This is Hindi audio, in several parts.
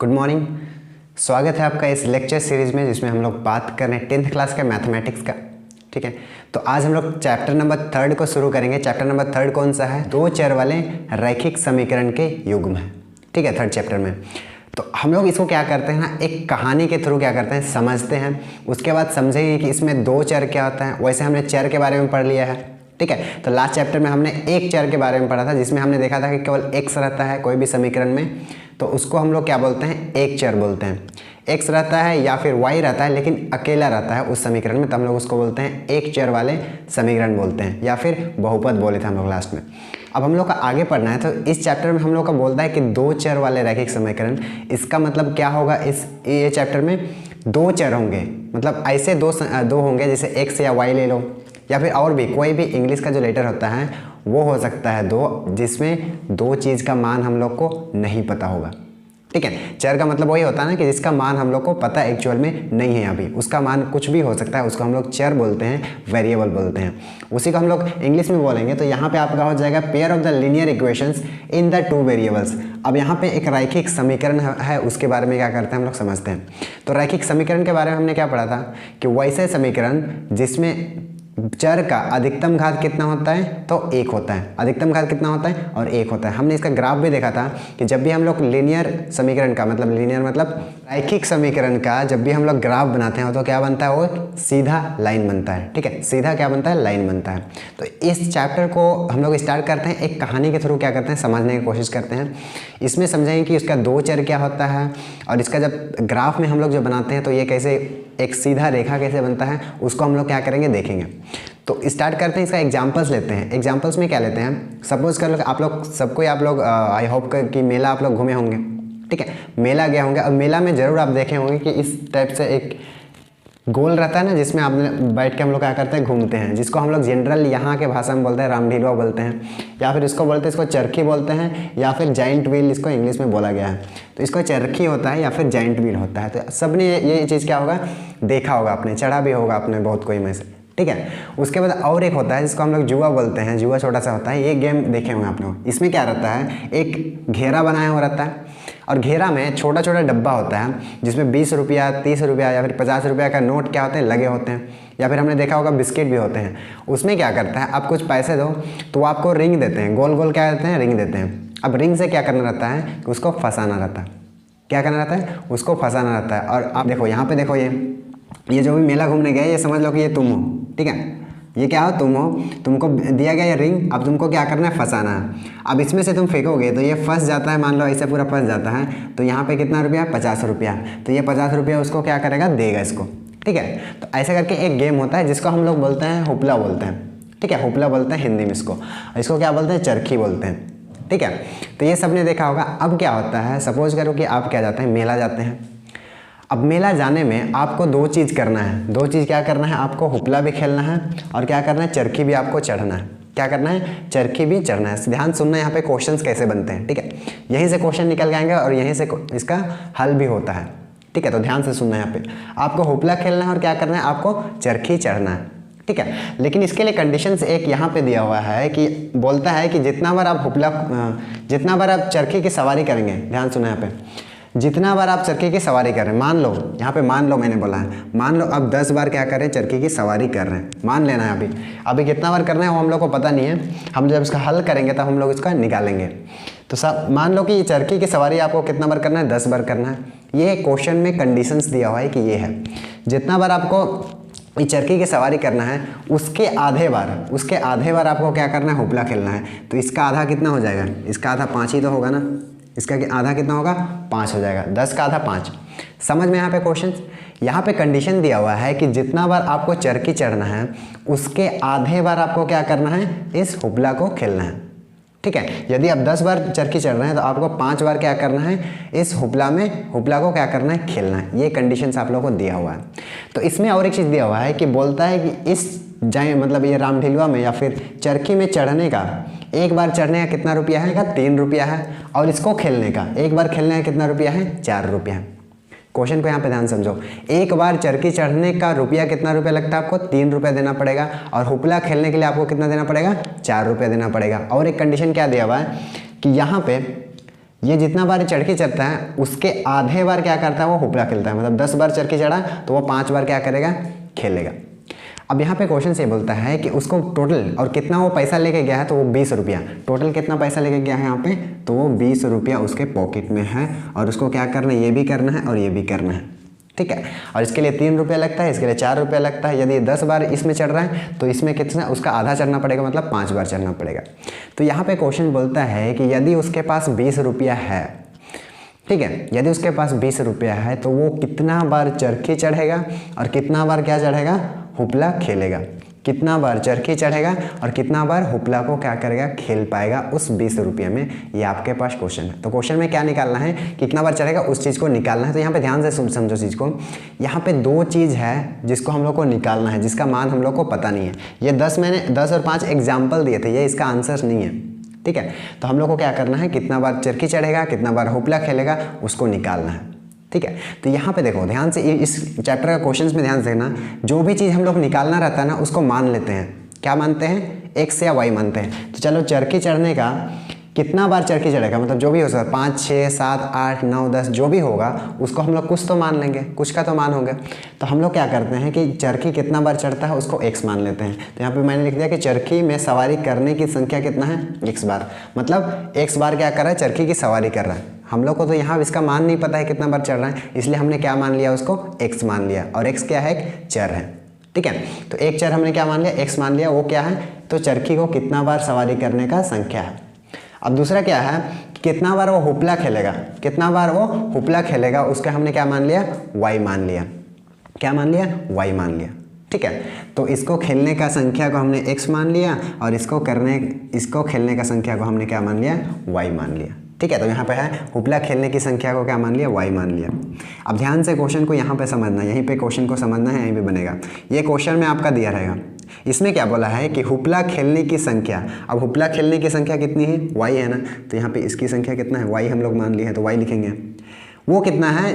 Good morning. स्वागत है आपका इस लेक्चर सीरीज़ में जिसमें हम लोग बात कर रहे हैं 10th क्लास का मैथमेटिक्स का। ठीक है, तो आज हम लोग चैप्टर नंबर 3 को शुरू करेंगे। चैप्टर नंबर 3 कौन सा है? दो चर वाले रैखिक समीकरण के युग्म है। ठीक है, 3rd चैप्टर में तो हम लोग इसको क्या करते हैं ना, एक कहानी के थ्रू क्या करते हैं, समझते हैं। उसके बाद समझेंगे कि इसमें दो चर क्या होता है। वैसे हमने चर के बारे में पढ़ लिया है। ठीक है, तो लास्ट चैप्टर में हमने एक चर के बारे में पढ़ा था जिसमें हमने देखा था कि केवल x रहता है कोई भी समीकरण में, तो उसको हम लोग क्या बोलते हैं, एक चर बोलते हैं। x रहता है या फिर y रहता है लेकिन अकेला रहता है उस समीकरण में, तो हम लोग उसको बोलते हैं एक चर वाले समीकरण बोलते हैं, या फिर बहुपद बोले थे हम लोग लास्ट में। अब हम लोग का आगे पढ़ना है, तो इस चैप्टर में हम लोग का बोलता है कि दो चर वाले रैखिक समीकरण। इसका मतलब क्या होगा, ये चैप्टर में दो चर होंगे, मतलब ऐसे दो होंगे जैसे x या y ले लो, या फिर और भी कोई भी इंग्लिश का जो लेटर होता है वो हो सकता है दो, जिसमें दो चीज़ का मान हम लोग को नहीं पता होगा। ठीक है, चर का मतलब वही होता है ना कि जिसका मान हम लोग को पता एक्चुअल में नहीं है, अभी उसका मान कुछ भी हो सकता है, उसको हम लोग चर बोलते हैं, वेरिएबल बोलते हैं। उसी को हम लोग इंग्लिश में बोलेंगे तो यहाँ पे आपका हो जाएगा pair of the linear equations in the two variables. अब यहाँ पे एक रैखिक समीकरण है, उसके बारे में क्या करते हैं हम लोग समझते हैं। तो रैखिक समीकरण के बारे में हमने क्या पढ़ा था कि वैसे समीकरण जिसमें चर का अधिकतम घात कितना होता है, तो 1 होता है। अधिकतम घात कितना होता है, और 1 होता है। हमने इसका ग्राफ भी देखा था कि जब भी हम लोग लीनियर समीकरण का मतलब रैखिक समीकरण का जब भी हम लोग ग्राफ बनाते हैं तो क्या बनता है, वो सीधा लाइन बनता है। ठीक है, सीधा क्या बनता है, लाइन बनता है। तो इस चैप्टर को हम लोग स्टार्ट करते हैं, एक कहानी के थ्रू क्या करते हैं, समझने की कोशिश करते हैं। इसमें समझेंगे कि उसका दो चर क्या होता है, और इसका जब ग्राफ में हम लोग जो बनाते हैं तो ये कैसे एक सीधा रेखा कैसे बनता है, उसको हम लोग क्या करेंगे, देखेंगे। तो स्टार्ट करते हैं, इसका एग्जांपल्स लेते हैं। एग्जांपल्स में क्या लेते हैं, सपोज कर लो आप लोग आई होप कि मेला आप लोग घूमे होंगे। ठीक है, मेला गए होंगे, और मेला में ज़रूर आप देखे होंगे कि इस टाइप से एक गोल रहता है ना, जिसमें आप बैठ के हम लोग क्या करते हैं, घूमते हैं, जिसको हम लोग जनरल यहाँ के भाषा में बोलते हैं रामढिलवा बोलते हैं, या फिर इसको बोलते हैं, इसको चरखी बोलते हैं, या फिर जाइंट व्हील इसको इंग्लिश में बोला गया है। तो इसको चरखी होता है या फिर जाइंट व्हील होता है। तो सब ने ये चीज़ क्या होगा, देखा होगा आपने, चढ़ा भी होगा आपने बहुत कोई में से। ठीक है, उसके बाद और एक होता है जिसको हम लोग जुआ बोलते हैं। जुआ छोटा सा होता है, ये गेम देखे होंगे आप लोग। इसमें क्या रहता है, एक घेरा बनाया हुआ रहता है, और घेरा में छोटा छोटा डब्बा होता है जिसमें 20 रुपया, 30 रुपया या फिर 50 रुपया का नोट क्या होते हैं, लगे होते हैं, या फिर हमने देखा होगा बिस्किट भी होते हैं। उसमें क्या करता है, आप कुछ पैसे दो तो वो आपको रिंग देते हैं, गोल गोल क्या देते हैं, रिंग देते हैं। अब रिंग से क्या करना रहता है कि उसको फंसाना रहता है। क्या करना रहता है, उसको फंसाना रहता है। और आप देखो यहाँ पे देखो, ये जो भी मेला घूमने गए, ये समझ लो कि ये तुम हो। ठीक है, ये क्या हो, तुम हो, तुमको दिया गया ये रिंग, अब तुमको क्या करना है, फंसाना है। अब इसमें से तुम फेंकोगे तो ये फंस जाता है, मान लो ऐसे पूरा फंस जाता है, तो यहाँ पे कितना रुपया, 50 रुपया। तो ये 50 रुपया उसको क्या करेगा, देगा इसको। ठीक है, तो ऐसे करके एक गेम होता है जिसको हम लोग बोलते हैं हुपला बोलते हैं। ठीक है, हुपला बोलते हैं हिंदी में इसको क्या बोलते हैं, चरखी बोलते हैं। ठीक है, तो ये सब ने देखा होगा। अब क्या होता है, सपोज करो कि आप क्या जाते हैं, मेला जाते हैं। अब मेला जाने में आपको दो चीज़ करना है, दो चीज़ क्या करना है, आपको हुपला भी खेलना है, और क्या करना है, चरखी भी आपको चढ़ना है। क्या करना है, चरखी भी चढ़ना है। ध्यान सुनना यहाँ पे क्वेश्चंस कैसे बनते हैं। ठीक है, यहीं से क्वेश्चन निकल के आएंगे और यहीं से इसका हल भी होता है। ठीक है, तो ध्यान से सुनना, यहाँ पे आपको हुपला खेलना है और क्या करना है, आपको चरखी चढ़ना है। ठीक है, लेकिन इसके लिए कंडीशंस एक यहाँ पे दिया हुआ है कि बोलता है कि जितना बार आप चरखी की सवारी करेंगे, ध्यान सुना यहाँ पे, जितना बार आप चरखी की सवारी कर रहे हैं, मान लो यहाँ पे, मान लो मैंने बोला है, मान लो अब 10 बार क्या कर रहे हैं, चरखी की सवारी कर रहे हैं। मान लेना है अभी कितना बार करना है वो हम लोग को पता नहीं है, हम जब इसका हल करेंगे तब हम लोग इसका निकालेंगे। तो सब मान लो कि ये चरखी की सवारी आपको कितना बार करना है, 10 बार करना है। ये क्वेश्चन में कंडीशंस दिया हुआ है कि ये है, जितना बार आपको ये चरखी की सवारी करना है उसके आधे बार आपको क्या करना है, हुपला खेलना है। तो इसका आधा कितना हो जाएगा, इसका आधा 5 ही तो होगा ना, इसका आधा कितना होगा, 5 हो जाएगा। 10 का आधा 5। समझ में यहाँ पे क्वेश्चन, यहाँ पे कंडीशन दिया हुआ है कि जितना बार आपको चरखी चढ़ना है उसके आधे बार आपको क्या करना है, इस हुपला को खेलना है। ठीक है, यदि आप 10 बार चरखी चढ़ रहे हैं तो आपको 5 बार क्या करना है, इस हुपला को क्या करना है, खेलना है। ये कंडीशंस आप लोगों को दिया हुआ है। तो इसमें और एक चीज़ दिया हुआ है कि बोलता है कि इस मतलब ये रामढिलवा में या फिर चरखी में चढ़ने का, एक बार चढ़ने का कितना रुपया है, 3 रुपया है, और इसको खेलने का एक बार खेलने का कितना रुपया है, 4 रुपया है। क्वेश्चन को यहाँ पे ध्यान समझो, एक बार चरखी चढ़ने का रुपया कितना रुपया लगता है, आपको 3 रुपया देना पड़ेगा, और हुपला खेलने के लिए आपको कितना देना पड़ेगा, 4 रुपया देना पड़ेगा। और एक कंडीशन क्या दिया हुआ है कि यहाँ पे ये जितना बार चढ़ चढ़ता है उसके आधे बार क्या करता है, वो हुपला खेलता है। मतलब 10 बार चढ़ के चढ़ा तो वो 5 बार क्या करेगा, खेलेगा। अब यहाँ पे क्वेश्चन से बोलता है कि उसको टोटल और कितना वो पैसा लेके गया है, तो वो 20 रुपया। टोटल कितना पैसा लेके गया है यहाँ पे, तो वो 20 रुपया उसके पॉकेट में है और उसको क्या करना है, ये भी करना है और ये भी करना है, ठीक है। और इसके लिए 3 रुपया लगता है, इसके लिए 4 रुपया लगता है। यदि 10 बार इसमें चढ़ रहा है तो इसमें कितना, उसका आधा चढ़ना पड़ेगा, मतलब 5 बार चढ़ना पड़ेगा। तो यहाँ पे क्वेश्चन बोलता है कि यदि उसके पास 20 रुपया है, ठीक है, यदि उसके पास 20 रुपया है तो वो कितना बार चरखी चढ़ेगा और कितना बार क्या चढ़ेगा, हुपला खेलेगा। कितना बार चरखी चढ़ेगा और कितना बार हुपला को क्या करेगा, खेल पाएगा उस 20 रुपये में। ये आपके पास क्वेश्चन है। तो क्वेश्चन में क्या निकालना है, कितना बार चढ़ेगा उस चीज़ को निकालना है। तो यहाँ पे ध्यान से समझो चीज़ को। यहाँ पे 2 चीज़ है जिसको हम लोग को निकालना है, जिसका मान हम लोग को पता नहीं है। ये 10 मैंने 10 और 5 एग्जाम्पल दिए थे, ये इसका आंसर नहीं है, ठीक है। तो हम लोग को क्या करना है, कितना बार चरखी चढ़ेगा, कितना बार हुपला खेलेगा, उसको निकालना है, ठीक है। तो यहाँ पे देखो ध्यान से, इस चैप्टर का क्वेश्चंस में ध्यान से देखना। जो भी चीज़ हम लोग निकालना रहता है ना, उसको मान लेते हैं। क्या मानते हैं, एक्स या वाई मानते हैं। तो चलो चरखी चढ़ने का कितना बार चरखी चढ़ेगा, मतलब जो भी हो सकता है 5, 6, 7, 8, 9, 10 जो भी होगा उसको हम लोग कुछ तो मान लेंगे, कुछ का तो मान होगा। तो हम लोग क्या करते हैं कि चरखी कितना बार चढ़ता है उसको x मान लेते हैं। तो यहाँ पे मैंने लिख दिया कि चरखी में सवारी करने की संख्या कितना है, x बार। मतलब x बार क्या कर रहा है, चरखी की सवारी कर रहा है। हम लोग को तो यहाँ इसका मान नहीं पता है कितना बार चढ़ रहा है, इसलिए हमने क्या मान लिया, उसको x मान लिया। और x क्या है, एक चर है, ठीक है। तो एक चर हमने क्या मान लिया, x मान लिया। वो क्या है, तो चरखी को कितना बार सवारी करने का संख्या है। अब दूसरा क्या है, कितना बार वो हुपला खेलेगा, कितना बार वो हुपला खेलेगा, उसका हमने क्या मान लिया, y मान लिया। क्या मान लिया, y मान लिया, ठीक है। तो इसको खेलने का संख्या को हमने x मान लिया और इसको खेलने का संख्या को हमने क्या मान लिया, y मान लिया, ठीक है। तो यहाँ पे है हुपला खेलने की संख्या को क्या मान लिया, y मान लिया। अब ध्यान से क्वेश्चन को यहाँ पे समझना है, यहीं पे क्वेश्चन को समझना है, यहीं पे बनेगा। ये क्वेश्चन में आपका दिया रहेगा। इसमें क्या बोला है कि हुपला खेलने की संख्या। अब हुपला खेलने की संख्या कितनी है, y है ना। तो यहाँ पे इसकी संख्या कितना है, y हम लोग मान लिए हैं, तो y लिखेंगे। वो कितना है,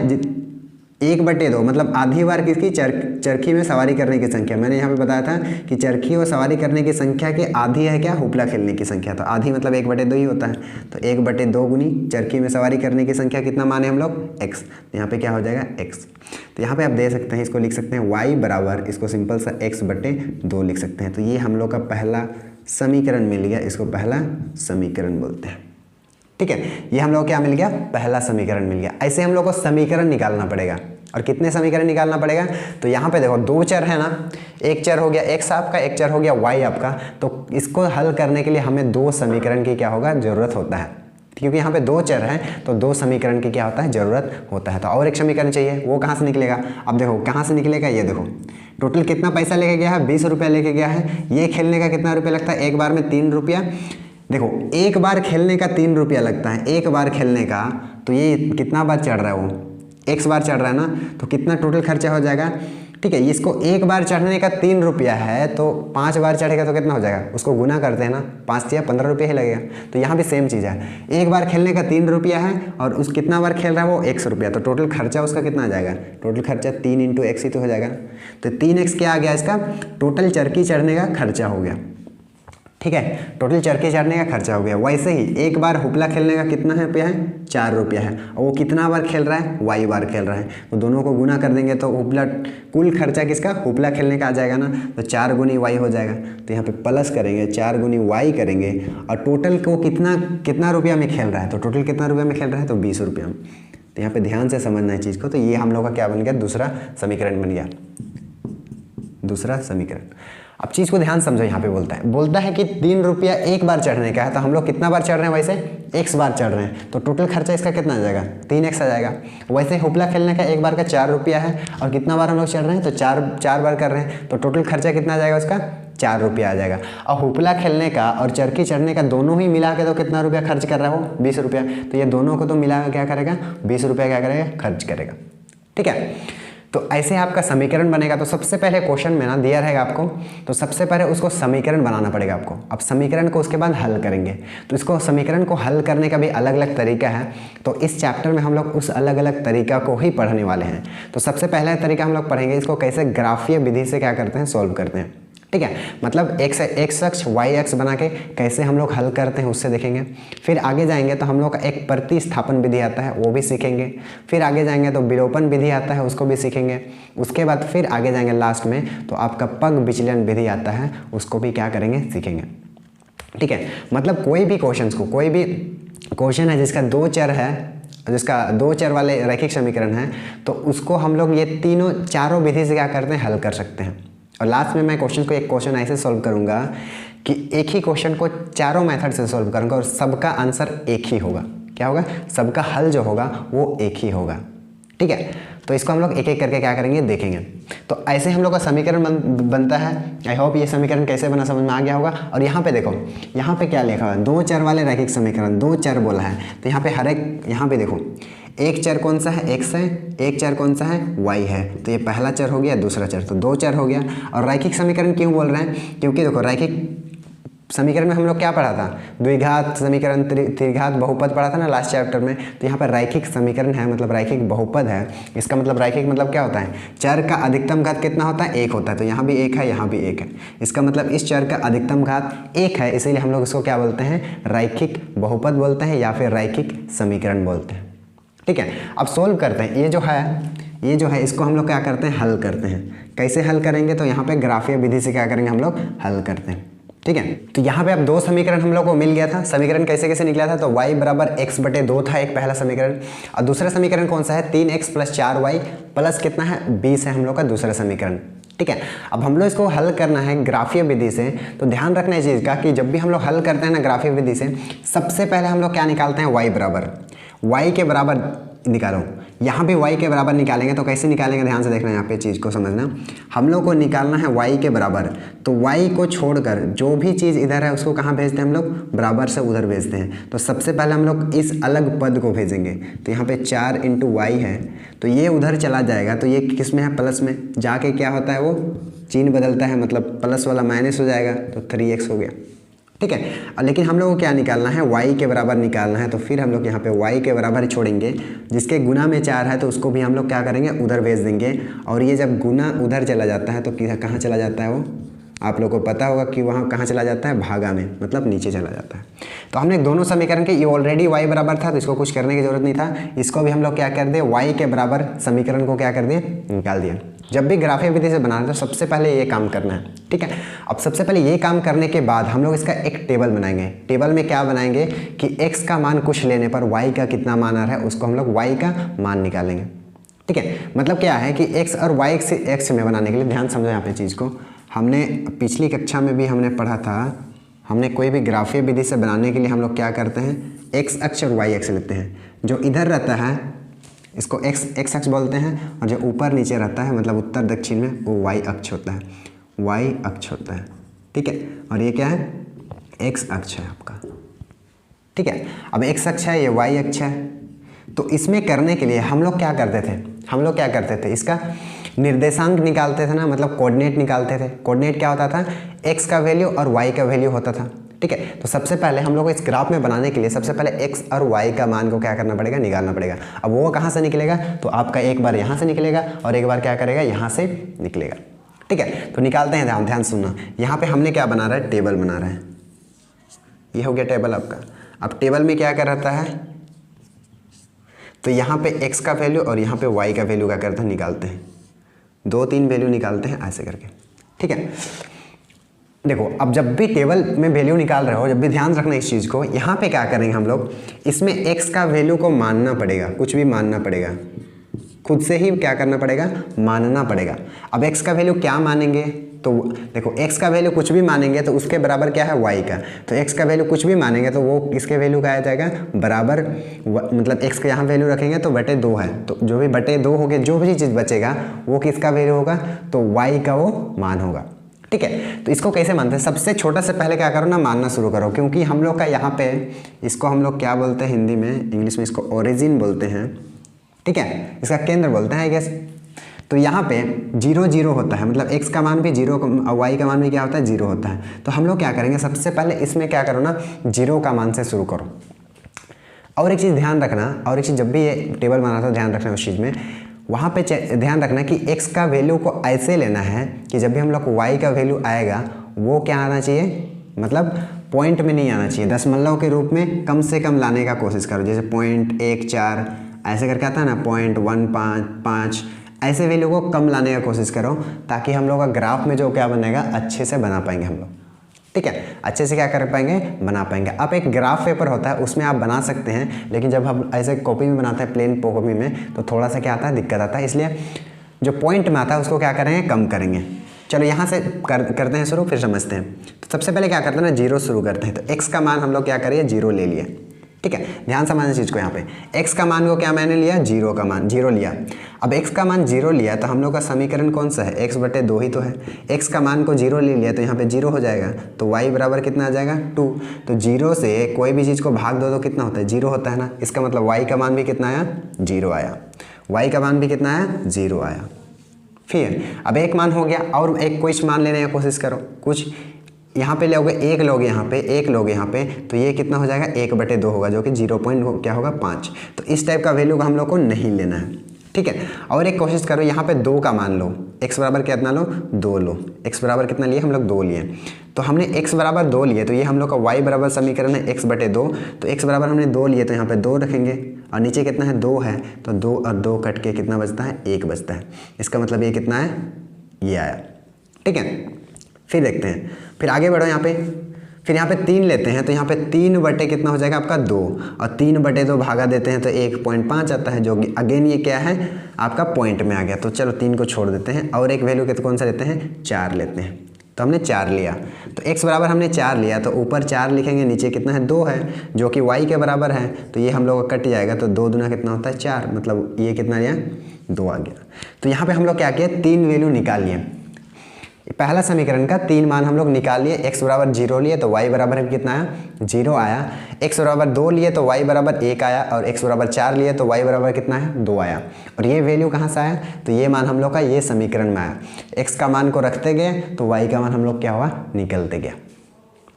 1/2, मतलब आधी बार किसकी, चरखी में सवारी करने की संख्या। मैंने यहाँ पे बताया था कि चरखी और सवारी करने की संख्या के आधी है क्या, हुपला खेलने की संख्या। तो आधी मतलब 1/2 ही होता है। तो 1/2 गुनी चरखी में सवारी करने की संख्या कितना माने हम लोग, x। तो यहाँ पे क्या हो जाएगा, x। तो यहाँ पे आप दे सकते हैं, इसको लिख सकते हैं y बराबर, इसको सिंपल सा x/2 लिख सकते हैं। तो ये हम लोग का पहला समीकरण मिल गया, इसको पहला समीकरण बोलते हैं, ठीक है। ये हम लोग क्या मिल गया, पहला समीकरण मिल गया। ऐसे हम लोग को समीकरण निकालना पड़ेगा। और कितने समीकरण निकालना पड़ेगा, तो यहाँ पे देखो 2 चर है ना, एक चर हो गया x आपका, एक चर हो गया y आपका। तो इसको हल करने के लिए हमें 2 समीकरण की क्या होगा, जरूरत होता है। क्योंकि यहाँ पे 2 चर हैं तो 2 समीकरण की क्या होता है, जरूरत होता है। तो और एक समीकरण चाहिए, वो कहाँ से निकलेगा। अब देखो कहाँ से निकलेगा, ये देखो टोटल कितना पैसा लेके गया है, 20 रुपया लेके गया है। ये खेलने का कितना रुपया लगता है, एक बार में 3 रुपया। देखो एक बार खेलने का 3 रुपया लगता है, एक बार खेलने का। तो ये कितना बार चढ़ रहा है, वो x बार चढ़ रहा है ना, तो कितना टोटल खर्चा हो जाएगा, ठीक है। इसको एक बार चढ़ने का 3 रुपया है, तो 5 बार चढ़ेगा तो कितना हो जाएगा, उसको गुना करते हैं ना, 5 या 15 रुपये ही लगेगा। तो यहाँ भी सेम चीज़ है, एक बार खेलने का 3 रुपया है और उस कितना बार खेल रहा है वो x रुपया। तो टोटल खर्चा उसका कितना आ जाएगा, टोटल खर्चा 3 × x ही तो हो जाएगा। तो 3x क्या आ गया, इसका टोटल चरखी चढ़ने का खर्चा हो गया, ठीक है। टोटल चरखी चढ़ने का खर्चा हो गया। वैसे ही एक बार हुपला खेलने का कितना है रुपया है, 4 रुपया है। और वो कितना बार खेल रहा है, y बार खेल रहा है। तो दोनों को गुना कर देंगे तो हुपला कुल खर्चा किसका, हुपला खेलने का आ जाएगा ना। तो 4 × y हो जाएगा। तो यहाँ पे प्लस करेंगे, 4 × y करेंगे। और टोटल को कितना रुपया में खेल रहा है, तो टोटल कितना रुपया में खेल रहा है, तो 20 रुपया में। तो यहाँ पे ध्यान से समझना है चीज़ को। तो ये हम लोग का क्या बन गया, दूसरा समीकरण बन गया, दूसरा समीकरण। अब चीज़ को ध्यान समझो, यहाँ पे बोलता है कि 3 रुपया एक बार चढ़ने का है। तो हम लोग कितना बार चढ़ रहे हैं, वैसे x बार चढ़ रहे हैं। तो टोटल खर्चा इसका कितना आ जाएगा, 3x आ जाएगा। वैसे हुपला खेलने का एक बार का 4 रुपया है और कितना बार हम लोग चढ़ रहे हैं, तो 4 बार कर रहे हैं। तो टोटल खर्चा कितना आ जाएगा उसका, 4 रुपया आ जाएगा। और हुपला खेलने का और चरखी चढ़ने का दोनों ही मिला के तो कितना रुपया खर्च कर रहा है वो, 20 रुपया। तो ये दोनों को तो मिला क्या करेगा, 20 रुपया क्या करेगा, खर्च करेगा, ठीक है। तो ऐसे आपका समीकरण बनेगा। तो सबसे पहले क्वेश्चन में ना दिया रहेगा आपको, तो सबसे पहले उसको समीकरण बनाना पड़ेगा आपको। अब समीकरण को उसके बाद हल करेंगे। तो इसको समीकरण को हल करने का भी अलग अलग तरीका है। तो इस चैप्टर में हम लोग उस अलग अलग तरीका को ही पढ़ने वाले हैं। तो सबसे पहला तरीका हम लोग पढ़ेंगे, इसको कैसे ग्राफीय विधि से क्या करते हैं, सॉल्व करते हैं, ठीक है। मतलब एक्स अक्ष वाई अक्ष बना के कैसे हम लोग हल करते हैं उससे देखेंगे। फिर आगे जाएंगे तो हम लोग का एक प्रतिस्थापन विधि आता है वो भी सीखेंगे। फिर आगे जाएंगे तो विलोपन विधि आता है उसको भी सीखेंगे। उसके बाद फिर आगे जाएंगे लास्ट में तो आपका पग विचलन विधि आता है उसको भी क्या करेंगे, सीखेंगे। ठीक है। मतलब कोई भी क्वेश्चन है जिसका दो चर है, जिसका दो चर वाले रैखिक समीकरण है, तो उसको हम लोग ये चारों विधि से क्या करते हैं, हल कर सकते हैं। और लास्ट में मैं एक क्वेश्चन ऐसे सॉल्व करूंगा कि एक ही क्वेश्चन को चारों मेथड से सॉल्व करूंगा और सबका आंसर एक ही होगा। क्या होगा, सबका हल जो होगा वो एक ही होगा। ठीक है। तो इसको हम लोग एक एक करके क्या करेंगे, देखेंगे। तो ऐसे हम लोग का समीकरण बनता है। आई होप ये समीकरण कैसे बना समझ में आ गया होगा। और यहाँ पे देखो, यहाँ पे क्या लिखा हुआ है, दो चर वाले रैखिक समीकरण, दो चर बोला है। तो यहाँ पे यहाँ पे देखो एक चर कौन सा है, x है, एक चर कौन सा है, y है। तो ये पहला चर हो गया, दूसरा चर, तो दो चर हो गया। और रैखिक समीकरण क्यों बोल रहे हैं, क्योंकि देखो रैखिक समीकरण में हम लोग क्या पढ़ा था, द्विघात समीकरण, त्रिघात बहुपद पढ़ा था ना लास्ट चैप्टर में। तो यहाँ पर रैखिक समीकरण है मतलब रैखिक बहुपद है। इसका मतलब रैखिक मतलब क्या होता है, चर का अधिकतम घात कितना होता है, एक होता है। तो यहाँ भी एक है, यहाँ भी एक है। इसका मतलब इस चर का अधिकतम घात एक है, इसीलिए हम लोग इसको क्या बोलते हैं, रैखिक बहुपद बोलते हैं या फिर रैखिक समीकरण बोलते हैं। ठीक है। अब सोल्व करते हैं। ये जो है इसको हम लोग क्या करते हैं, हल करते हैं। कैसे हल करेंगे, तो यहाँ पे ग्राफीय विधि से क्या करेंगे, हम लोग हल करते हैं। ठीक है। तो यहाँ पे अब दो समीकरण हम लोग को मिल गया था। समीकरण कैसे कैसे निकला था, तो y बराबर x/2 था एक पहला समीकरण। और दूसरा समीकरण कौन सा है, 3x + 4y प्लस कितना है, 20 है हम लोग का दूसरा समीकरण। ठीक है। अब हम लोग इसको हल करना है ग्राफीय विधि से। तो ध्यान रखना इस चीज़ का कि जब भी हम लोग हल करते हैं ना ग्राफीय विधि से, सबसे पहले हम लोग क्या निकालते हैं, y के बराबर निकालो। यहाँ पे y के बराबर निकालेंगे तो कैसे निकालेंगे, ध्यान से देखना, यहाँ पे चीज़ को समझना। हम लोग को निकालना है y के बराबर, तो y को छोड़कर जो भी चीज़ इधर है उसको कहाँ भेजते हैं हम लोग, बराबर से उधर भेजते हैं। तो सबसे पहले हम लोग इस अलग पद को भेजेंगे। तो यहाँ पे 4 × y है, तो ये उधर चला जाएगा, तो ये किस में है, प्लस में। जाके क्या होता है, वो चिन्ह बदलता है, मतलब प्लस वाला माइनस हो जाएगा, तो 3x हो गया। ठीक है। लेकिन हम लोग को क्या निकालना है, y के बराबर निकालना है। तो फिर हम लोग यहाँ पे y के बराबर ही छोड़ेंगे। जिसके गुना में 4 है तो उसको भी हम लोग क्या करेंगे, उधर भेज देंगे। और ये जब गुना उधर चला जाता है तो कहाँ चला जाता है, वो आप लोग को पता होगा कि वहाँ कहाँ चला जाता है, भागा में, मतलब नीचे चला जाता है। तो हमने दोनों समीकरण के, ये ऑलरेडी y बराबर था तो इसको कुछ करने की जरूरत नहीं था। इसको भी हम लोग क्या कर दिए, y के बराबर समीकरण को क्या कर दिए, निकाल दिया। जब भी ग्राफीय विधि से बनाना है तो सबसे पहले ये काम करना है। ठीक है। अब सबसे पहले ये काम करने के बाद हम लोग इसका एक टेबल बनाएंगे। टेबल में क्या बनाएंगे कि x का मान कुछ लेने पर y का कितना मान आ रहा है, उसको हम लोग y का मान निकालेंगे। ठीक है। मतलब क्या है कि x और y से x में बनाने के लिए, ध्यान समझो यहाँ पे चीज़ को, हमने पिछली कक्षा में भी हमने पढ़ा था, हमने कोई भी ग्राफीय विधि से बनाने के लिए हम लोग क्या करते हैं, x अक्ष और y अक्ष लेते हैं। जो इधर रहता है इसको x अक्ष बोलते हैं, और जो ऊपर नीचे रहता है मतलब उत्तर दक्षिण में, वो y अक्ष होता है, y अक्ष होता है। ठीक है। और ये क्या है, x अक्ष है आपका। ठीक है। अब x अक्ष है, ये y अक्ष है। तो इसमें करने के लिए हम लोग क्या करते थे, इसका निर्देशांक निकालते थे ना, मतलब कोऑर्डिनेट निकालते थे। कोऑर्डिनेट क्या होता था, x का वैल्यू और y का वैल्यू होता था। ठीक है। तो सबसे पहले हम लोग को इस ग्राफ में बनाने के लिए सबसे पहले x और y का मान को क्या करना पड़ेगा, निकालना पड़ेगा। अब वो कहाँ से निकलेगा, तो आपका एक बार यहाँ से निकलेगा और एक बार क्या करेगा, यहाँ से निकलेगा। ठीक है। तो निकालते हैं, ध्यान सुनना। यहाँ पे हमने क्या बना रहा है, टेबल बना रहा है। ये हो गया टेबल आपका। अब टेबल में क्या कर रहता है, तो यहाँ पे x का वैल्यू और यहाँ पे y का वैल्यू क्या करते हैं, निकालते हैं। 2-3 वैल्यू निकालते हैं ऐसे करके। ठीक है। देखो अब जब भी टेबल में वैल्यू निकाल रहे हो, जब भी ध्यान रखना इस चीज़ को, यहाँ पे क्या करेंगे हम लोग, इसमें x का वैल्यू को मानना पड़ेगा, कुछ भी मानना पड़ेगा, खुद से ही क्या करना पड़ेगा, मानना पड़ेगा। अब x का वैल्यू क्या मानेंगे, तो देखो x का वैल्यू कुछ भी मानेंगे तो उसके बराबर क्या है, y का। तो x का वैल्यू कुछ भी मानेंगे तो वो इसके वैल्यू का आ जाएगा बराबर, मतलब x का यहाँ वैल्यू रखेंगे तो बटे 2 है, तो जो भी बटे 2 हो गए, जो भी चीज़ बचेगा वो किसका वैल्यू होगा, तो y का वो मान होगा। ठीक है। तो इसको कैसे मानते हैं, सबसे छोटा से पहले क्या करो ना, मानना शुरू करो। क्योंकि हम लोग का यहाँ पे, इसको हम लोग क्या बोलते हैं हिंदी में, इंग्लिश में इसको ओरिजिन बोलते हैं। ठीक है। इसका केंद्र बोलते हैं आई गेस। तो यहाँ पे 0 0 होता है, मतलब x का मान भी 0 और y का मान भी क्या होता है, 0 होता है। तो हम लोग क्या करेंगे, सबसे पहले इसमें क्या करो ना, 0 का मान से शुरू करो। और एक चीज़ ध्यान रखना, और एक चीज़ जब भी ये टेबल बनाना था ध्यान रखना उस चीज़ में, वहाँ पे ध्यान रखना कि x का वैल्यू को ऐसे लेना है कि जब भी हम लोग को y का वैल्यू आएगा वो क्या आना चाहिए, मतलब पॉइंट में नहीं आना चाहिए, दशमलव के रूप में कम से कम लाने का कोशिश करो। जैसे 0.14 ऐसे करके आता है ना, 0.155 ऐसे वैल्यू को कम लाने का कोशिश करो, ताकि हम लोग का ग्राफ में जो क्या बनेगा अच्छे से बना पाएंगे हम लोग। ठीक है, अच्छे से क्या कर पाएंगे, बना पाएंगे। अब एक ग्राफ पेपर होता है उसमें आप बना सकते हैं, लेकिन जब हम ऐसे कॉपी में बनाते हैं प्लेन कॉपी में तो थोड़ा सा क्या आता है, दिक्कत आता है। इसलिए जो पॉइंट में आता है उसको क्या करेंगे, कम करेंगे। चलो यहाँ से करते हैं शुरू, फिर समझते हैं। तो सबसे पहले क्या करते हैं ना, जीरो शुरू करते हैं। तो x का मान हम लोग क्या करिए, जीरो ले लिए। ठीक है, ध्यान समझना चीज़ को। यहाँ पे x का मान को क्या मैंने लिया, जीरो का मान, जीरो लिया। अब x का मान जीरो लिया तो हम लोग का समीकरण कौन सा है, x/2 ही तो है। x का मान को जीरो ले लिया तो यहाँ पे जीरो हो जाएगा, तो y बराबर कितना आ जाएगा, 2। तो जीरो से कोई भी चीज़ को भाग दो तो कितना होता है, जीरो होता है ना। इसका मतलब y का मान भी कितना आया, जीरो आया। y का मान भी कितना आया, जीरो आया। फिर अब एक मान हो गया, और एक कुछ मान लेने की कोशिश करो। कुछ यहाँ पे लोगे, एक लोगे यहाँ पे, एक लोगे यहाँ पे, तो ये कितना हो जाएगा, 1/2 होगा, जो कि 0 क्या होगा, 5। तो इस टाइप का वैल्यू हम लोग को नहीं लेना है। ठीक है, और एक कोशिश करो, यहाँ पे 2 का मान लो, x बराबर कितना लो, 2 लो। x बराबर कितना लिए हम लोग, 2 लिए। तो हमने x बराबर 2 लिए, तो ये हम लोग का y बराबर समीकरण है x/2। तो x बराबर हमने 2 लिए तो यहाँ पे 2 रखेंगे, और नीचे कितना है, 2 है, तो 2 और 2 कट के कितना बचता है, 1 बचता है। इसका मतलब ये कितना है, ये आया। ठीक है, फिर देखते हैं, फिर आगे बढ़ो यहाँ पे। फिर यहाँ पे 3 लेते हैं, तो यहाँ पे 3 बटे कितना हो जाएगा आपका, 2, और 3/2 भागा देते हैं तो 1.5 आता है, जो कि अगेन ये क्या है आपका पॉइंट में आ गया। तो चलो 3 को छोड़ देते हैं, और एक वैल्यू कौन सा लेते हैं, 4 लेते हैं। तो हमने 4 लिया, तो x बराबर हमने 4 लिया, तो ऊपर 4 लिखेंगे, नीचे कितना है, 2 है, जो कि y के बराबर है। तो ये हम लोग का कट जाएगा, तो 2 दूना कितना होता है, 4, मतलब ये कितना लिया, 2 आ गया। तो यहाँ पे हम लोग क्या किया, 3 वैल्यू निकाल लिए। पहला समीकरण का 3 मान हम लोग निकाल लिए। x बराबर 0 लिए तो y बराबर कितना आया, 0 आया। x बराबर 2 लिए तो y बराबर 1 आया, और x बराबर 4 लिए तो y बराबर कितना है, 2 आया। और ये वैल्यू कहाँ से आया, तो ये मान हम लोग का ये समीकरण में आया। x का मान को रखते गए तो y का मान हम लोग क्या हुआ, निकलते गया।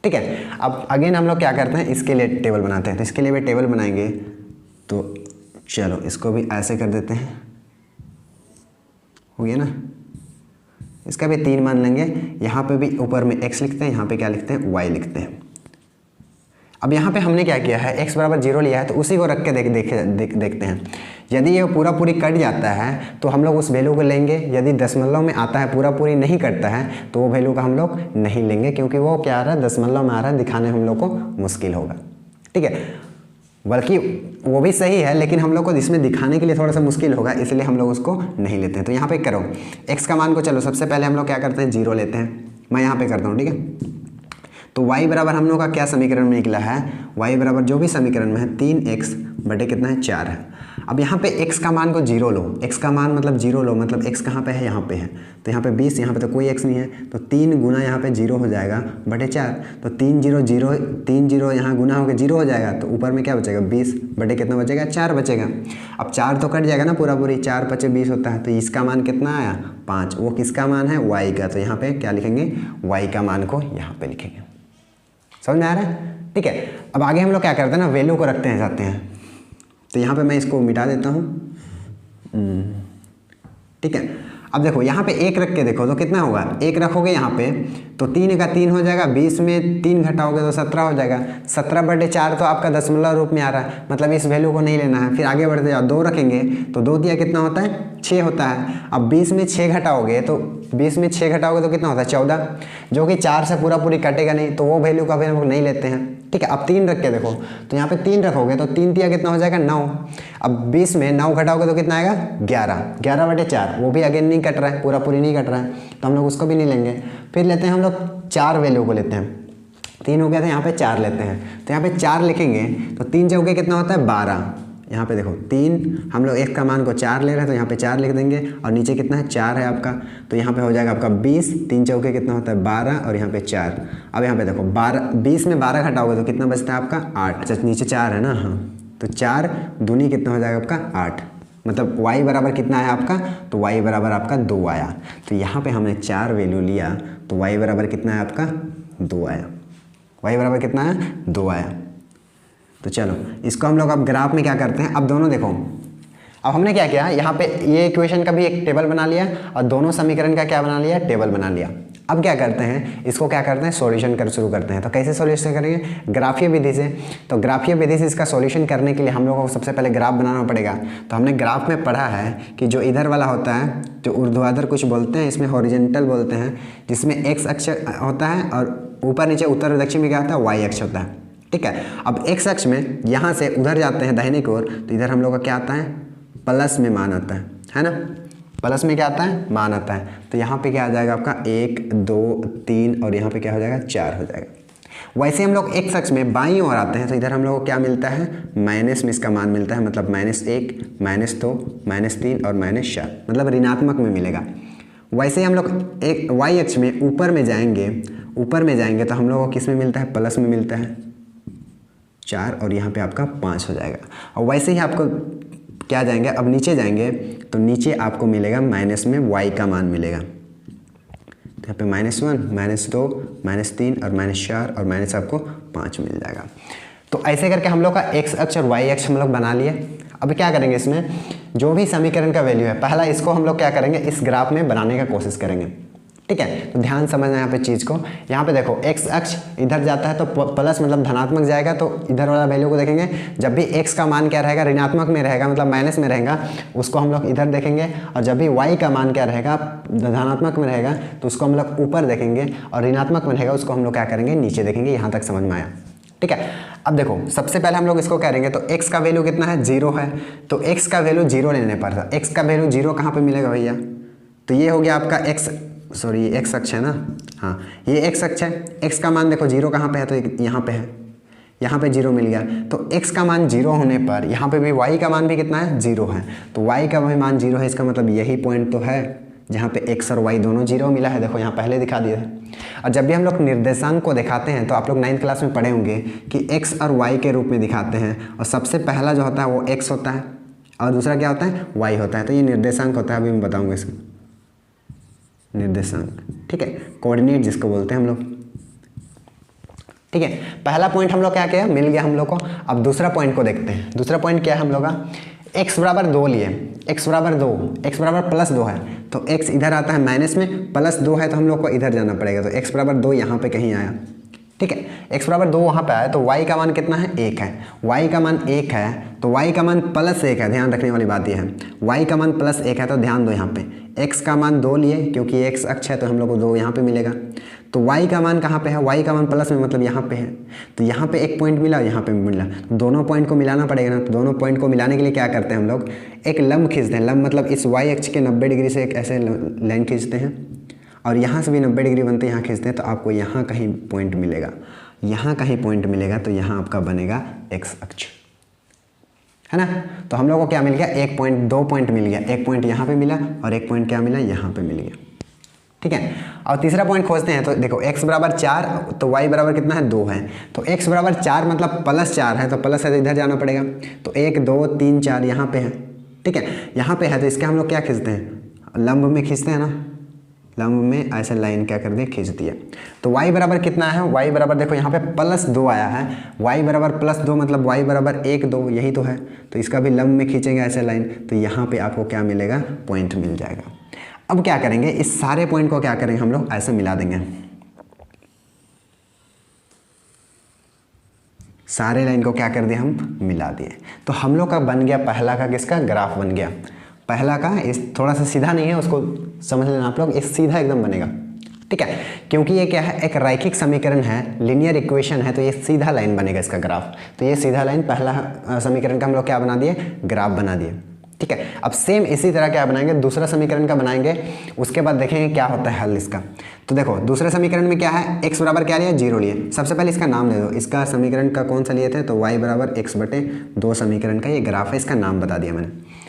ठीक है, अब अगेन हम लोग क्या करते हैं, इसके लिए टेबल बनाते हैं। तो इसके लिए भी टेबल बनाएंगे, तो चलो इसको भी ऐसे कर देते हैं, हो गया ना। इसका भी 3 मान लेंगे, यहाँ पे भी ऊपर में x लिखते हैं, यहाँ पे क्या लिखते हैं, y लिखते हैं। अब यहाँ पे हमने क्या किया है, x बराबर 0 लिया है, तो उसी को रख के देखते हैं। यदि ये पूरी कट जाता है तो हम लोग उस वैल्यू को लेंगे। यदि दशमलव में आता है, पूरी नहीं कटता है, तो वो वैल्यू का हम लोग नहीं लेंगे, क्योंकि वो क्या आ रहा है, दशमलव में आ रहा है, दिखाने हम लोग को मुश्किल होगा। ठीक है, बल्कि वो भी सही है, लेकिन हम लोग को इसमें दिखाने के लिए थोड़ा सा मुश्किल होगा, इसलिए हम लोग उसको नहीं लेते हैं। तो यहाँ पे करो, x का मान को चलो सबसे पहले हम लोग क्या करते हैं, 0 लेते हैं। मैं यहाँ पे करता हूँ, ठीक है। तो y बराबर हम लोग का क्या समीकरण में निकला है, y बराबर जो भी समीकरण में है 3x बटे कितना है, 4 है। अब यहाँ पे x का मान को 0 लो, x का मान मतलब 0 लो, मतलब x कहाँ पे है, यहाँ पे है। तो यहाँ पे 20, यहाँ पे तो कोई x नहीं है, तो 3 गुना यहाँ पे 0 हो जाएगा बटे 4। तो 3 0 यहाँ गुना होकर 0 हो जाएगा, तो ऊपर में क्या बचेगा, 20 बटे कितना बचेगा, 4 बचेगा। अब 4 तो कट जाएगा ना, पूरी 4 × 5 = 20 होता है। तो इसका मान कितना आया, 5। वो किसका मान है, y का। तो यहाँ पे क्या लिखेंगे, y का मान को यहाँ पे लिखेंगे। समझ में आ रहा है। ठीक है, अब आगे हम लोग क्या करते हैं ना, वैल्यू को रखते हैं जाते हैं। तो यहाँ पे मैं इसको मिटा देता हूँ। ठीक है, अब देखो यहाँ पे 1 रख के देखो तो कितना होगा, 1 रखोगे यहाँ पे तो 3 का 3 हो जाएगा, 20 में 3 घटाओगे तो 17 हो जाएगा। 17/4 तो आपका दशमलव रूप में आ रहा है, मतलब इस वैल्यू को नहीं लेना है। फिर आगे बढ़ते जाओ, 2 रखेंगे तो 2 दिया कितना होता है, 6 होता है। अब 20 में 6 घटाओगे तो 20 में 6 घटाओगे तो कितना होता है, 14, जो कि 4 से पूरी कटेगा नहीं, तो वो वैल्यू का भी हम लोग नहीं लेते हैं। ठीक है, अब 3 रख के देखो, तो यहाँ पे 3 रखोगे तो 3 दिया कितना हो जाएगा, 9। अब 20 में 9 घटाओगे तो कितना आएगा, 11/4, वो भी अगेन नहीं कट रहा है, पूरी नहीं कट रहा है, तो हम लोग उसको भी नहीं लेंगे। फिर लेते हैं हम लोग 4 वैल्यू को लेते हैं। 3 हो गया था, यहाँ पे 4 लेते हैं, तो यहाँ पे 4 लिखेंगे तो 3 चौके कितना होता है, 12। यहाँ पे देखो 3, हम लोग x का मान को 4 ले रहे हैं, तो यहाँ पे 4 लिख देंगे, और नीचे कितना है, 4 है आपका, तो यहाँ पे हो जाएगा आपका 20। 3 चौके कितना होता है, 12, और यहाँ पे 4। अब यहाँ पे देखो 20 में 12 घटाओगे तो कितना बचता है आपका, 8। अच्छा, नीचे 4 है ना, हाँ, तो 4 दूनी कितना हो जाएगा आपका, 8। मतलब y बराबर कितना है आपका, तो y बराबर आपका 2 आया। तो यहाँ पे हमने 4 वैल्यू लिया, तो y बराबर कितना है आपका, 2 आया। y बराबर कितना है, 2 आया। तो चलो इसको हम लोग अब ग्राफ में क्या करते हैं, अब दोनों देखो, अब हमने क्या किया, यहाँ पे ये इक्वेशन का भी एक टेबल बना लिया और दोनों समीकरण का क्या बना लिया, टेबल बना लिया। अब क्या करते हैं, इसको क्या करते हैं, सॉल्यूशन कर शुरू करते हैं। तो कैसे सॉल्यूशन करेंगे, ग्राफीय विधि से। तो ग्राफीय विधि से इसका सॉल्यूशन करने के लिए हम लोगों को सबसे पहले ग्राफ बनाना पड़ेगा। तो हमने ग्राफ में पढ़ा है कि जो इधर वाला होता है, जो ऊर्ध्वाधर कुछ बोलते हैं, इसमें हॉरिजॉन्टल बोलते हैं, जिसमें एक्स अक्ष होता है और ऊपर नीचे उत्तर दक्षिण में क्या होता है, वाई अक्ष होता है। ठीक है, अब एक्स अक्ष में यहाँ से उधर जाते हैं दाहिने की ओर, तो इधर हम लोग का क्या आता है, प्लस में मान आता है ना, प्लस में क्या आता है, मान आता है। तो यहाँ पे क्या आ जाएगा आपका 1 2 3 और यहाँ पे क्या हो जाएगा, 4 हो जाएगा। वैसे हम लोग एक्स अक्ष में बाईं ओर आते हैं तो इधर हम लोग को क्या मिलता है, माइनस में इसका मान मिलता है, मतलब -1 -2 -3 और -4, मतलब ऋणात्मक में मिलेगा। वैसे ही हम लोग एक वाई अक्ष में ऊपर में जाएंगे तो हम लोग को किस में मिलता है, प्लस में मिलता है 4 और यहाँ पे आपका 5 हो जाएगा। और वैसे ही आपको क्या जाएंगे, अब नीचे जाएंगे तो नीचे आपको मिलेगा माइनस में y का मान मिलेगा। तो यहाँ पे -1 -2 -3 और -4 और माइनस आपको 5 मिल जाएगा। तो ऐसे करके हम लोग का x अक्ष और y अक्ष हम लोग बना लिए। अब क्या करेंगे, इसमें जो भी समीकरण का वैल्यू है, पहला इसको हम लोग क्या करेंगे, इस ग्राफ में बनाने का कोशिश करेंगे। ठीक है, तो ध्यान समझना यहाँ पे चीज़ को। यहाँ पे देखो x अक्ष इधर जाता है तो प्लस मतलब धनात्मक जाएगा, तो इधर वाला वैल्यू को देखेंगे। जब भी x का मान क्या रहेगा, ऋणात्मक में रहेगा, मतलब माइनस में रहेगा, उसको हम लोग इधर देखेंगे। और जब भी y का मान क्या रहेगा, धनात्मक में रहेगा, तो उसको हम लोग ऊपर देखेंगे। और ऋणात्मक में रहेगा, उसको हम लोग क्या करेंगे, नीचे देखेंगे। यहाँ तक समझ में आया। ठीक है, अब देखो सबसे पहले हम लोग इसको करेंगे तो x का वैल्यू कितना है, 0 है। तो x का वैल्यू 0 लेने पर था, x का वैल्यू 0 कहाँ पे मिलेगा भैया, तो ये हो गया आपका x अक्ष है ना, हाँ ये x अक्ष है। x का मान देखो 0 कहाँ पे है, तो यहाँ पे है, यहाँ पे 0 मिल गया। तो x का मान 0 होने पर यहाँ पे भी y का मान भी कितना है, 0 है। तो y का भी मान 0 है, इसका मतलब यही पॉइंट तो है जहाँ पे x और y दोनों 0 मिला है। देखो यहाँ पहले दिखा दिया है। और जब भी हम लोग निर्देशांक को दिखाते हैं तो आप लोग 9th क्लास में पढ़े होंगे कि x और y के रूप में दिखाते हैं। और सबसे पहला जो होता है वो x होता है और दूसरा क्या होता है, y होता है। तो ये निर्देशांक होता है, अभी मैं बताऊँगा इसको, निर्देशांक। ठीक है, कोऑर्डिनेट जिसको बोलते हैं हम लोग। ठीक है, पहला पॉइंट हम लोग क्या किया, मिल गया हम लोग को। अब दूसरा पॉइंट को देखते हैं। दूसरा पॉइंट क्या है हम लोग का, x बराबर 2 लिए, x बराबर 2, x बराबर +2 है। तो x इधर आता है माइनस में, +2 है तो हम लोग को इधर जाना पड़ेगा। तो x बराबर 2 यहाँ पे कहीं आया। ठीक है, x बराबर 2 वहाँ पे आया। तो y का मान कितना है, 1 है। y का मान 1 है तो y का मान +1 है। ध्यान रखने वाली बात यह है, y का मान +1 है। तो ध्यान दो, यहाँ पे x का मान 2 लिए क्योंकि x अक्ष है तो हम लोग को 2 यहाँ पे मिलेगा। तो y का मान कहाँ पे है, y का मान प्लस में मतलब यहाँ पे है। तो यहाँ पे एक पॉइंट मिला, यहाँ पे मिला, दोनों पॉइंट को मिलाना पड़ेगा ना। तो दोनों पॉइंट को मिलाने के लिए क्या करते हैं हम लोग, एक लंब खींचते हैं। लंब मतलब इस y अक्ष के 90 डिग्री से एक ऐसे लाइन खींचते हैं और यहाँ से भी 90 डिग्री बनते हैं, यहाँ खींचते हैं। तो आपको यहाँ कहीं पॉइंट मिलेगा, यहाँ कहीं पॉइंट मिलेगा। तो यहाँ आपका बनेगा x अक्ष, है ना। तो हम लोग को क्या मिल गया, 1 पॉइंट, 2 पॉइंट मिल गया। एक पॉइंट यहाँ पे मिला और एक पॉइंट क्या मिला, यहाँ पे मिल गया। ठीक है, और तीसरा पॉइंट खोजते हैं। तो देखो x बराबर 4 तो y बराबर कितना है, 2 है। तो x बराबर 4 मतलब +4 है, तो प्लस है तो इधर जाना पड़ेगा। तो 1 2 3 4 यहाँ पे है। ठीक है, यहाँ पे है तो इसके हम लोग क्या खींचते हैं, लंब में खींचते हैं ना। लंब में ऐसे लाइन क्या कर दी, खींच दिया। तो y बराबर कितना है, y बराबर देखो यहाँ पे +2 आया है। y बराबर +2 मतलब y बराबर 1 2, यही तो है। तो इसका भी लंब में खींचेंगे ऐसे लाइन, तो यहाँ पे आपको क्या मिलेगा, पॉइंट मिल जाएगा। अब क्या करेंगे, इस सारे पॉइंट को क्या करेंगे हम लोग, ऐसे मिला देंगे। सारे लाइन को क्या कर दिए, हम मिला दिए। तो हम लोग का बन गया पहला का किसका, ग्राफ बन गया। पहला का इस थोड़ा सा सीधा नहीं है, उसको समझ लेना आप लोग, इस सीधा एकदम बनेगा। ठीक है, क्योंकि ये क्या है, एक रैखिक समीकरण है, लीनियर इक्वेशन है, तो ये सीधा लाइन बनेगा इसका ग्राफ। तो ये सीधा लाइन पहला समीकरण का हम लोग क्या बना दिए, ग्राफ बना दिए। ठीक है, अब सेम इसी तरह क्या बनाएंगे, दूसरा समीकरण का बनाएंगे। उसके बाद देखेंगे क्या होता है हल इसका। तो देखो दूसरे समीकरण में क्या है, x बराबर क्या लिया, 0 लिए। सबसे पहले इसका नाम दे दो, इसका समीकरण का कौन सा लिए थे, तो y बराबर x/2 समीकरण का ये ग्राफ है, इसका नाम बता दिया मैंने।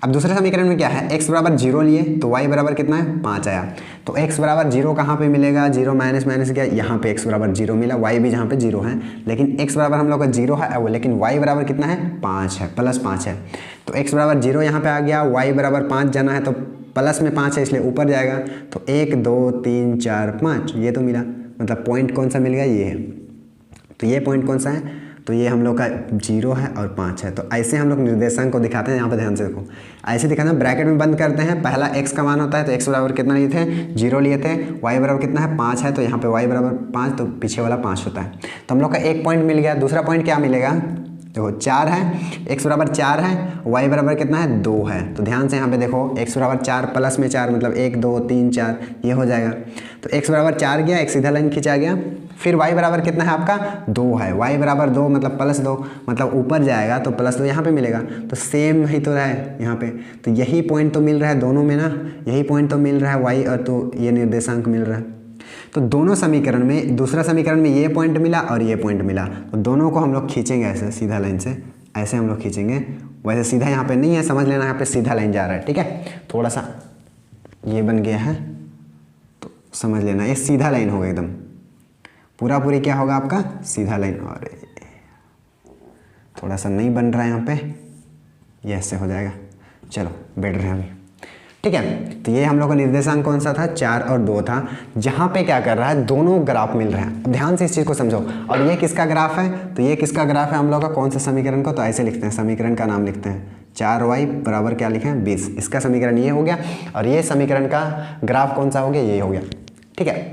अब दूसरे समीकरण में क्या है, x बराबर 0 लिए तो y बराबर कितना है, 5 आया। तो x बराबर 0 कहाँ पे मिलेगा, 0 माइनस माइनस क्या, यहाँ पे x बराबर 0 मिला, y भी जहाँ पे 0 है, लेकिन x बराबर हम लोग का 0 है, लेकिन y बराबर कितना है, 5 है, +5 है। तो x बराबर 0 यहाँ पे आ गया, y बराबर 5 जाना है तो प्लस में 5 है इसलिए ऊपर जाएगा। तो 1 2 3 4 5 ये तो मिला, मतलब पॉइंट कौन सा मिल गया, ये है। तो ये पॉइंट कौन सा है, तो ये हम लोग का 0 है और 5 है। तो ऐसे हम लोग निर्देशांक को दिखाते हैं। यहाँ पे ध्यान से देखो, ऐसे दिखाना, ब्रैकेट में बंद करते हैं। पहला x का मान होता है, तो x बराबर कितना लिए थे, 0 लिए थे। y बराबर कितना है, 5 है, तो यहाँ पे y बराबर 5, तो पीछे वाला 5 होता है। तो हम लोग का एक पॉइंट मिल गया। दूसरा पॉइंट क्या मिलेगा, देखो 4 है, x बराबर 4 है, y बराबर कितना है, 2 है। तो ध्यान से यहाँ पे देखो, x बराबर 4 प्लस में 4 मतलब 1 2 3 4 ये हो जाएगा। तो x बराबर 4 गया, एक सीधा लाइन खींचा गया। फिर y बराबर कितना है आपका, 2 है, y बराबर 2 मतलब +2 मतलब ऊपर जाएगा तो +2 यहाँ पे मिलेगा। तो सेम ही तो रहा है यहाँ पे, तो यही पॉइंट तो मिल रहा है दोनों में ना, यही पॉइंट तो मिल रहा है y और तो ये निर्देशांक मिल रहा है। तो दोनों समीकरण में, दूसरा समीकरण में ये पॉइंट मिला और ये पॉइंट मिला, तो दोनों को हम लोग खींचेंगे ऐसे सीधा लाइन से, ऐसे हम लोग खींचेंगे। वैसे सीधा यहाँ पे नहीं है, समझ लेना यहाँ पे सीधा लाइन जा रहा है, ठीक है। थोड़ा सा ये बन गया है तो समझ लेना, ये सीधा लाइन होगा एकदम, पूरा पूरी क्या होगा आपका, सीधा लाइन। और थोड़ा सा नहीं बन रहा है यहाँ पे, ये ऐसे हो जाएगा। चलो बैठ रहे हैं अभी, ठीक है। तो ये हम लोग का निर्देशांक कौन सा था, 4 और 2 था। जहाँ पे क्या कर रहा है, दोनों ग्राफ मिल रहे हैं। अब ध्यान से इस चीज़ को समझो। और ये किसका ग्राफ है, तो ये किसका ग्राफ है हम लोग का, कौन सा समीकरण को, तो ऐसे लिखते हैं, समीकरण का नाम लिखते हैं 4y बराबर क्या लिखे हैं, 20। इसका समीकरण ये हो गया, और ये समीकरण का ग्राफ कौन सा हो गया, ये हो गया, ठीक है।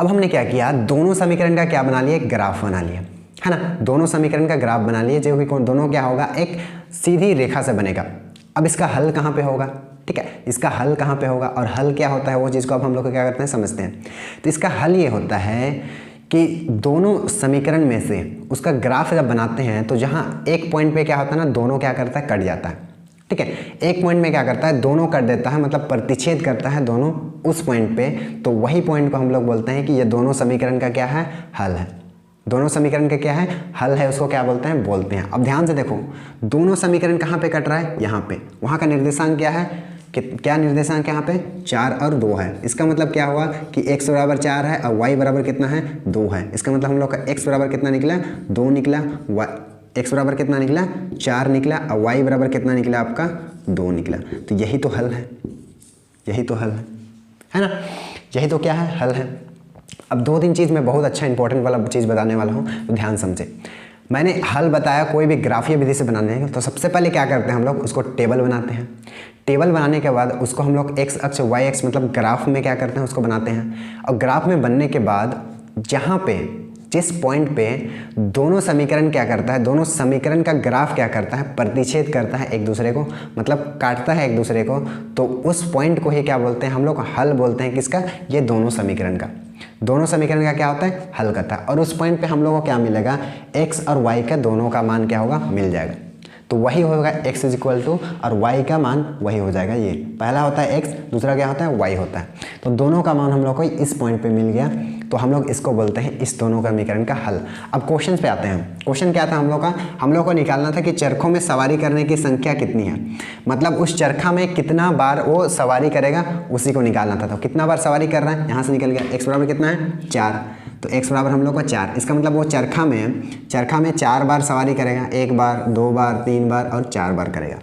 अब हमने क्या किया, दोनों समीकरण का क्या बना लिए, ग्राफ बना लिए, है ना। दोनों समीकरण का ग्राफ बना लिए, जो कि दोनों क्या होगा, एक सीधी रेखा से बनेगा। अब इसका हल कहाँ पे होगा, ठीक है, इसका हल कहाँ पे होगा, और हल क्या होता है वो चीज़ को अब हम लोग क्या करते हैं, समझते हैं। तो इसका हल ये होता है कि दोनों समीकरण में से उसका ग्राफ जब बनाते हैं, तो जहाँ एक पॉइंट पे क्या होता है ना, दोनों क्या करता है, कट जाता है, ठीक है। एक पॉइंट में क्या करता है, दोनों कट देता है, मतलब प्रतिच्छेद करता है दोनों उस पॉइंट पे। तो वही पॉइंट को हम लोग बोलते हैं कि ये दोनों समीकरण का क्या है, हल है। दोनों समीकरण का क्या है, हल है, उसको क्या बोलते हैं। अब ध्यान से देखो, दोनों समीकरण कहाँ पे कट रहा है, यहाँ पे। वहाँ का निर्देशांक क्या है, क्या निर्देशांक यहाँ पे, 4 और 2 है। इसका मतलब क्या हुआ कि x बराबर 4 है और y बराबर कितना है, 2 है। इसका मतलब हम लोग का x बराबर कितना निकला, 2 निकला, x बराबर कितना निकला, 4 निकला, और y बराबर कितना निकला आपका, 2 निकला। तो यही तो हल है, यही तो हल है ना, यही तो क्या है, हल है। अब 2-3 चीज़ मैं बहुत अच्छा इंपॉर्टेंट वाला चीज़ बताने वाला हूँ, तो ध्यान समझे। मैंने हल बताया कोई भी ग्राफीय विधि से बनाने हैं, तो सबसे पहले क्या करते हैं हम लोग, उसको टेबल बनाते हैं। टेबल बनाने के बाद उसको हम लोग x अक्ष y अक्ष मतलब ग्राफ में क्या करते हैं, उसको बनाते हैं। और ग्राफ में बनने के बाद जहाँ पे, जिस पॉइंट पे दोनों समीकरण क्या करता है, दोनों समीकरण का ग्राफ क्या करता है, प्रतिच्छेद करता है एक दूसरे को, मतलब काटता है एक दूसरे को, तो उस पॉइंट को ही क्या बोलते हैं हम लोग, हल बोलते हैं। किसका, ये दोनों समीकरण का। दोनों समीकरण का क्या होता है, हल करता है। और उस पॉइंट पे हम लोगों को क्या मिलेगा, x और y का दोनों का मान क्या होगा, मिल जाएगा। तो वही होगा x = और y का मान वही हो जाएगा। ये पहला होता है x, दूसरा क्या होता है, y होता है। तो दोनों का मान हम लोग को इस पॉइंट पे मिल गया, तो हम लोग इसको बोलते हैं इस दोनों समीकरण का हल। अब क्वेश्चन पे आते हैं। क्वेश्चन क्या था हम लोग को निकालना था कि चरखों में सवारी करने की संख्या कितनी है, मतलब उस चरखा में कितना बार वो सवारी करेगा, उसी को निकालना था। तो कितना बार सवारी कर रहा है, यहाँ से निकल गया, x बराबर कितना है, 4। तो x बराबर हम लोग को 4, इसका मतलब वो चरखा में 4 बार सवारी करेगा, 1 बार 2 बार 3 बार और 4 बार करेगा,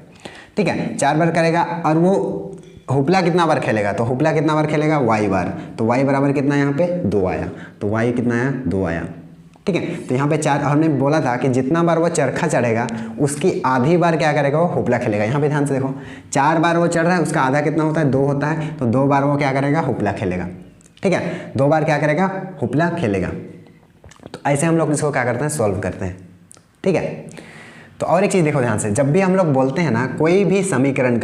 ठीक है, 4 बार करेगा। और वो हुपला कितना बार खेलेगा, तो हुपला कितना बार खेलेगा, y बार। तो y बराबर कितना यहाँ पे, 2 आया। तो y कितना आया, 2 आया, ठीक है। तो यहाँ पे 4, हमने बोला था कि जितना बार वो चरखा चढ़ेगा उसकी आधी बार क्या करेगा, वो हुपला खेलेगा। यहाँ पे ध्यान से देखो, 4 बार वो चढ़ रहा है, उसका आधा कितना होता है, 2 होता है। तो 2 बार वो क्या करेगा, हुपला खेलेगा, ठीक है, 2 बार क्या करेगा, हुपला खेलेगा। तो ऐसे हम लोग इसको क्या करते हैं, सॉल्व करते हैं, ठीक है। तो और एक चीज़ देखो ध्यान से, जब भी हम लोग बोलते हैं ना कोई भी समीकरण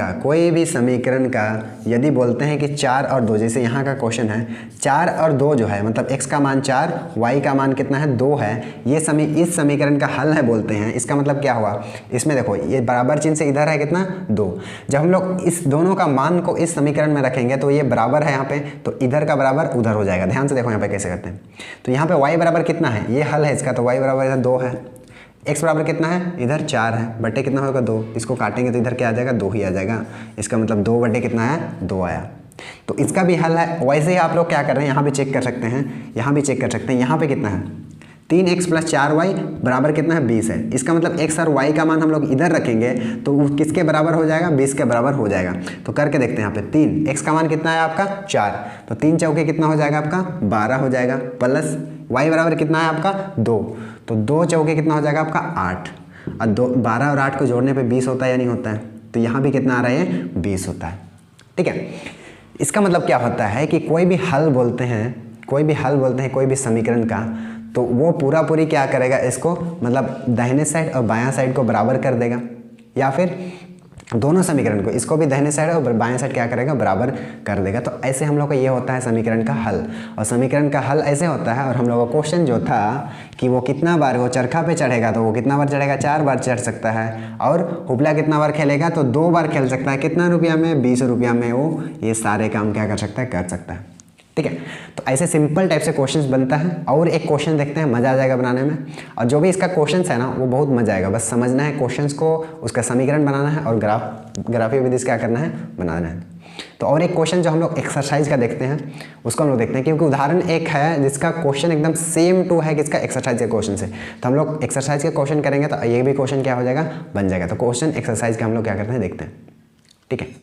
का यदि बोलते हैं कि 4 और 2, जैसे यहाँ का क्वेश्चन है 4 और 2 जो है, मतलब x का मान 4, y का मान कितना है, 2 है, ये इस समीकरण का हल है बोलते हैं। इसका मतलब क्या हुआ, इसमें देखो ये बराबर चिन्ह से इधर है कितना, 2। जब हम लोग इस दोनों का मान को इस समीकरण में रखेंगे तो ये बराबर है यहाँ पे, तो इधर का बराबर उधर हो जाएगा। ध्यान से देखो यहाँ पे कैसे करते हैं। तो यहाँ पे y बराबर कितना है, ये हल है इसका, तो y बराबर इधर 2 है, x बराबर कितना है, इधर 4 है, बटे कितना होगा, 2। इसको काटेंगे तो इधर क्या आ जाएगा, 2 ही आ जाएगा। इसका मतलब 2 बटे कितना है, 2 आया। तो इसका भी हल है। वैसे ही आप लोग क्या कर रहे हैं, यहाँ भी चेक कर सकते हैं, यहाँ भी चेक कर सकते हैं। यहाँ पे कितना है, 3x + 4y बराबर कितना है, 20 है। इसका मतलब x और y का मान हम लोग इधर रखेंगे तो वो किसके बराबर हो जाएगा, 20 के बराबर हो जाएगा। तो करके देखते हैं। यहाँ पे 3, x का मान कितना है आपका, 4, तो 3 चौके कितना हो जाएगा आपका, 12 हो जाएगा, प्लस y बराबर कितना है आपका, 2, तो 2 चौके कितना हो जाएगा आपका 8, और 12 और 8 को जोड़ने पे 20 होता है या नहीं होता है, तो यहाँ भी कितना आ रहा है 20 होता है। ठीक है, इसका मतलब क्या होता है कि कोई भी हल बोलते हैं कोई भी समीकरण का, तो वो पूरी क्या करेगा, इसको मतलब दाहिने साइड और बायां साइड को बराबर कर देगा, या फिर दोनों समीकरण को, इसको भी दाहिने साइड और बाएं साइड क्या करेगा, बराबर कर देगा। तो ऐसे हम लोग का ये होता है समीकरण का हल, और समीकरण का हल ऐसे होता है। और हम लोग का क्वेश्चन जो था कि वो कितना बार वो चरखा पे चढ़ेगा, तो वो कितना बार चढ़ेगा, 4 बार चढ़ सकता है। और हुबला कितना बार खेलेगा, तो 2 बार खेल सकता है। कितना रुपया में, 20 रुपया में वो ये सारे काम क्या कर सकता है, कर सकता है। ठीक है, तो ऐसे सिंपल टाइप से क्वेश्चंस बनता है। और एक क्वेश्चन देखते हैं, मज़ा आ जाएगा बनाने में। और जो भी इसका क्वेश्चंस है ना, वो बहुत मज़ा आएगा। बस समझना है क्वेश्चंस को, उसका समीकरण बनाना है, और ग्राफीय विधि से क्या करना है, बनाना है। तो और एक क्वेश्चन जो हम लोग एक्सरसाइज का देखते हैं, उसको हम लोग देखते हैं, क्योंकि उदाहरण एक है जिसका क्वेश्चन एकदम सेम टू है किसका, एक्सरसाइज के क्वेश्चन से। तो हम लोग एक्सरसाइज के क्वेश्चन करेंगे तो ये भी क्वेश्चन क्या हो जाएगा, बन जाएगा। तो क्वेश्चन एक्सरसाइज का हम लोग क्या करते हैं, देखते हैं। ठीक है।